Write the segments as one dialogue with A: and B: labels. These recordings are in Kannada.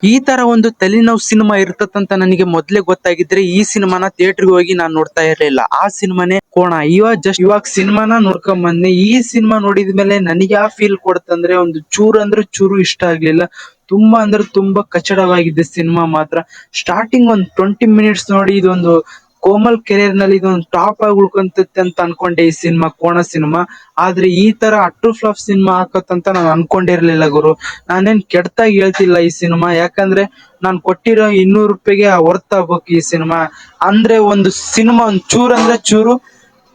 A: ಈ ತರ ಒಂದು ತಲೆನೋವು ಸಿನಿಮಾ ಇರ್ತದಂತ ನನಗೆ ಮೊದ್ಲೇ ಗೊತ್ತಾಗಿದ್ರೆ ಈ ಸಿನಿಮಾನ ಥಿಯೇಟರ್ಗೆ ಹೋಗಿ ನಾನು ನೋಡ್ತಾ ಇರ್ಲಿಲ್ಲ. ಆ ಸಿನಿಮಾನೇ ಕೋಣ. ಇವಾಗ ಸಿನಿಮಾನ ನೋಡ್ಕೊಂಡ್ ಬಂದೆ. ಈ ಸಿನಿಮಾ ನೋಡಿದ್ಮೇಲೆ ನನಗೆ ಯಾವ ಫೀಲ್ ಕೊಡ್ತಂದ್ರೆ ಒಂದು ಚೂರು ಅಂದ್ರೆ ಚೂರು ಇಷ್ಟ ಆಗ್ಲಿಲ್ಲ. ತುಂಬಾ ಅಂದ್ರೆ ತುಂಬಾ ಕಚಡವಾಗಿದೆ ಸಿನಿಮಾ ಮಾತ್ರ. ಸ್ಟಾರ್ಟಿಂಗ್ ಒಂದು 20 ಮಿನಿಟ್ಸ್ ನೋಡಿ ಇದೊಂದು ಕೋಮಲ್ ಕೆರಿಯರ್ ನಲ್ಲಿ ಇದೊಂದು ಟಾಪ್ ಆಗಿ ಉಳ್ಕೊಂತತ್ತೆ ಅಂತ ಅನ್ಕೊಂಡೆ ಈ ಸಿನಿಮಾ, ಕೋಣ ಸಿನಿಮಾ. ಆದ್ರೆ ಈ ತರ ಅಟ್ರು ಫ್ಲಾಪ್ ಸಿನಿಮಾ ಹಾಕತ್ತಂತ ನಾನು ಅನ್ಕೊಂಡಿರ್ಲಿಲ್ಲ ಗುರು. ನಾನೇನ್ ಕೆಡ್ತಾಗಿ ಹೇಳ್ತಿಲ್ಲ ಈ ಸಿನಿಮಾ, ಯಾಕಂದ್ರೆ ನಾನ್ ಕೊಟ್ಟಿರೋ 200 ರೂಪಾಯಿಗೆ ವರ್ತ್ ಆಗ್ಬೇಕು ಈ ಸಿನಿಮಾ. ಅಂದ್ರೆ ಒಂದು ಸಿನಿಮಾ ಒಂದ್ ಚೂರ್ ಅಂದ್ರೆ ಚೂರು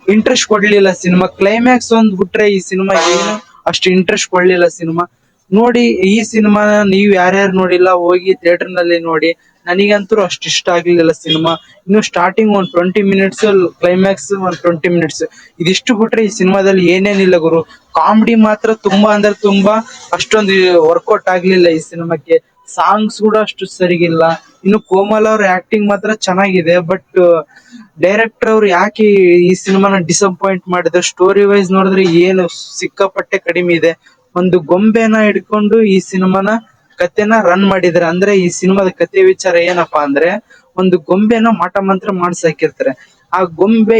A: ಇಂಟ್ರೆಸ್ಟ್ ಕೊಡ್ಲಿಲ್ಲ ಸಿನಿಮಾ. ಕ್ಲೈಮ್ಯಾಕ್ಸ್ ಒಂದ್ ಬಿಟ್ರೆ ಈ ಸಿನಿಮಾ ಏನು ಅಷ್ಟು ಇಂಟ್ರೆಸ್ಟ್ ಕೊಡ್ಲಿಲ್ಲ ಸಿನಿಮಾ. ನೋಡಿ ಈ ಸಿನಿಮಾ ನೀವ್ ಯಾರ್ಯಾರು ನೋಡಿಲ್ಲ ಹೋಗಿ ಥಿಯೇಟರ್ ನಲ್ಲಿ ನೋಡಿ. ನನಗಂತೂ ಅಷ್ಟು ಇಷ್ಟ ಆಗ್ಲಿಲ್ಲ ಸಿನಿಮಾ. ಇನ್ನು ಸ್ಟಾರ್ಟಿಂಗ್ ಒಂದ್ 20 ಮಿನಿಟ್ಸ್, ಕ್ಲೈಮ್ಯಾಕ್ಸ್ ಒಂದ್ 20 ಮಿನಿಟ್ಸ್, ಇದಿಷ್ಟು ಬಿಟ್ರೆ ಈ ಸಿನಿಮಾದಲ್ಲಿ ಏನೇನಿಲ್ಲ ಗುರು. ಕಾಮಿಡಿ ಮಾತ್ರ ತುಂಬಾ ಅಂದ್ರೆ ತುಂಬಾ ಅಷ್ಟೊಂದು ವರ್ಕೌಟ್ ಆಗ್ಲಿಲ್ಲ ಈ ಸಿನಿಮಾಕ್ಕೆ. ಸಾಂಗ್ಸ್ ಕೂಡ ಅಷ್ಟು ಸರಿಗಿಲ್ಲ. ಇನ್ನು ಕೋಮಲ್ ಅವ್ರ ಆಕ್ಟಿಂಗ್ ಮಾತ್ರ ಚೆನ್ನಾಗಿದೆ. ಬಟ್ ಡೈರೆಕ್ಟರ್ ಅವ್ರು ಯಾಕೆ ಈ ಸಿನಿಮಾನ ಡಿಸಪಾಯಿಂಟ್ ಮಾಡಿದ್ರು? ಸ್ಟೋರಿ ವೈಸ್ ನೋಡಿದ್ರೆ ಏನು ಸಿಕ್ಕಾಪಟ್ಟೆ ಕಡಿಮೆ ಇದೆ. ಒಂದು ಗೊಂಬೆನ ಹಿಡ್ಕೊಂಡು ಈ ಸಿನಿಮಾನ ಕತೆನ ರನ್ ಮಾಡಿದ್ರೆ. ಅಂದ್ರೆ ಈ ಸಿನಿಮಾದ ಕತೆ ವಿಚಾರ ಏನಪ್ಪಾ ಅಂದ್ರೆ, ಒಂದು ಗೊಂಬೆನ ಮಾಟ ಮಂತ್ರ ಮಾಡ್ಸಾಕಿರ್ತಾರೆ. ಆ ಗೊಂಬೆ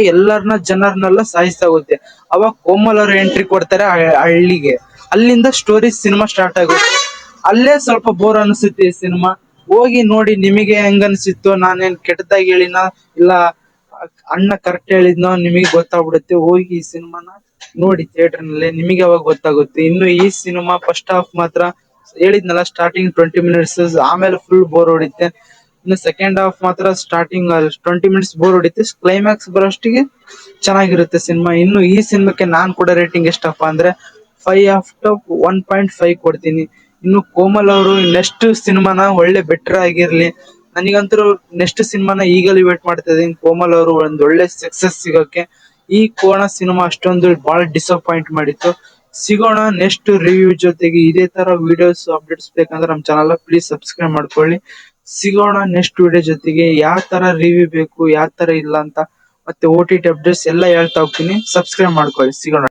A: ಜನರನ್ನೆಲ್ಲ ಸಾಯಿಸ್ತಾ ಹೋಗುತ್ತೆ. ಅವಾಗ ಕೋಮಲ್ ಅವ್ರ ಎಂಟ್ರಿ ಕೊಡ್ತಾರೆ ಹಳ್ಳಿಗೆ. ಅಲ್ಲಿಂದ ಸ್ಟೋರಿ ಸಿನಿಮಾ ಸ್ಟಾರ್ಟ್ ಆಗುತ್ತೆ. ಅಲ್ಲೇ ಸ್ವಲ್ಪ ಬೋರ್ ಅನಿಸುತ್ತೆ ಈ ಸಿನಿಮಾ. ಹೋಗಿ ನೋಡಿ, ನಿಮಗೆ ಹೆಂಗ ಅನ್ಸಿತ್ತು? ನಾನೇನ್ ಕೆಟ್ಟದಾಗಿ ಹೇಳಿನ ಇಲ್ಲ ಅಣ್ಣ ಕರೆಕ್ಟ್ ಹೇಳಿದ್ನೋ ನಿಮಗೆ ಗೊತ್ತಾಗ್ಬಿಡುತ್ತೆ. ಹೋಗಿ ಈ ಸಿನಿಮಾನ ನೋಡಿ ಥಿಯೇಟರ್ ನಲ್ಲಿ, ನಿಮಗೆ ಅವಾಗ ಗೊತ್ತಾಗುತ್ತೆ. ಇನ್ನು ಈ ಸಿನಿಮಾ ಫಸ್ಟ್ ಹಾಫ್ ಮಾತ್ರ ಹೇಳಿದ್ನಲ್ಲ, ಸ್ಟಾರ್ಟಿಂಗ್ 20 ಮಿನಿಟ್ಸ್, ಆಮೇಲೆ ಫುಲ್ ಬೋರ್ ಹೊಡಿತೆ. ಇನ್ನು ಸೆಕೆಂಡ್ ಹಾಫ್ ಮಾತ್ರ ಸ್ಟಾರ್ಟಿಂಗ್ 20 ಮಿನಿಟ್ಸ್ ಬೋರ್ ಹೊಡಿತೆ, ಕ್ಲೈಮ್ಯಾಕ್ಸ್ ಬರೋಷ್ಟಿಗೆ ಚೆನ್ನಾಗಿರುತ್ತೆ ಸಿನಿಮಾ. ಇನ್ನು ಈ ಸಿನಿಮಾಕ್ಕೆ ನಾನ್ ಕೊಡೋ ರೇಟಿಂಗ್ ಎಷ್ಟಪ್ಪ ಅಂದ್ರೆ 5/1.5 ಕೊಡ್ತೀನಿ. ಇನ್ನು ಕೋಮಲ್ ಅವರು ನೆಕ್ಸ್ಟ್ ಸಿನಿಮಾನ ಒಳ್ಳೆ ಬೆಟರ್ ಆಗಿರ್ಲಿ. ನನಗಂತೂ ನೆಕ್ಸ್ಟ್ ಸಿನಿಮಾನ ಈಗಲೂ ವೇಟ್ ಮಾಡ್ತಾ ಇದೀನಿ, ಕೋಮಲ್ ಅವರು ಒಂದ್ ಒಳ್ಳೆ ಸಕ್ಸಸ್ ಸಿಗೋಕೆ. ಈ ಕೋಣ ಸಿನಿಮಾ ಅಷ್ಟೊಂದು ಬಹಳ ಡಿಸಪಾಯಿಂಟ್ ಮಾಡಿತ್ತು. ಸಿಗೋಣ ನೆಕ್ಸ್ಟ್ ರಿವ್ಯೂ ಜೊತೆಗೆ. ಇದೇ ತರ ವಿಡಿಯೋಸ್ ಅಪ್ಡೇಟ್ಸ್ ಬೇಕಂದ್ರೆ ನಮ್ ಚಾನಲ್ ಪ್ಲೀಸ್ ಸಬ್ಸ್ಕ್ರೈಬ್ ಮಾಡ್ಕೊಳ್ಳಿ. ಸಿಗೋಣ ನೆಕ್ಸ್ಟ್ ವಿಡಿಯೋ ಜೊತೆಗೆ. ಯಾವ ತರ ರಿವ್ಯೂ ಬೇಕು, ಯಾವ ತರ ಇಲ್ಲ ಅಂತ, ಮತ್ತೆ OTT ಅಪ್ಡೇಟ್ಸ್ ಎಲ್ಲ ಹೇಳ್ತಾ ಹೋಗ್ತೀನಿ. ಸಬ್ಸ್ಕ್ರೈಬ್ ಮಾಡ್ಕೊಳ್ಳಿ. ಸಿಗೋಣ.